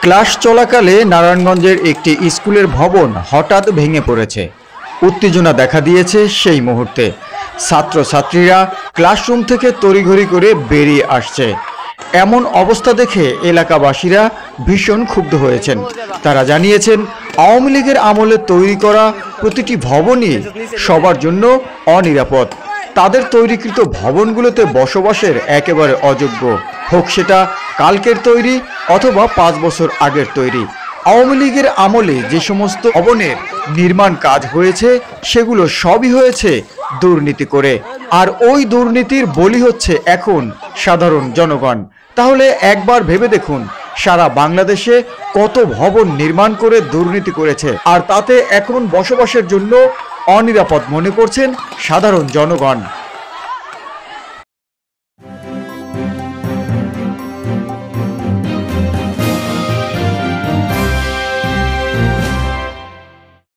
Class চলাকালে নারায়ণগঞ্জের একটি স্কুলের ভবন হঠাৎ ভেঙে পড়েছে। উত্তেজনা দেখা দিয়েছে সেই মুহূর্তে। ছাত্রছাত্রীরা ক্লাসরুম থেকে তড়িঘড়ি করে বেরিয়ে আসছে। এমন অবস্থা দেখে এলাকাবাসীরা ভীষণ ক্ষুব্ধ হয়েছেন। তারা জানিয়েছেন, আওয়ামী লীগের আমলে তৈরি করা প্রতিটি ভবনই সবার জন্য অনিরাপদ। তাদের তৈরিকৃত ভবনগুলোতে বসবাসের একেবারে অযোগ্য, হোক সেটা কালকের তৈরি অথবা 5 বছর আগের তৈরি। আওয়ামী লীগের আমলে যে সমস্ত ভবনের নির্মাণ কাজ হয়েছে সেগুলো সবই হয়েছে দুর্নীতি করে, আর ওই দুর্নীতির বলি হচ্ছে এখন সাধারণ জনগণ। তাহলে একবার ভেবে দেখুন, সারা বাংলাদেশে কত ভবন নির্মাণ করে দুর্নীতি করেছে, আর তাতে এখন বসবাসের জন্য অনিরাপদ মনে করছেন সাধারণ জনগণ।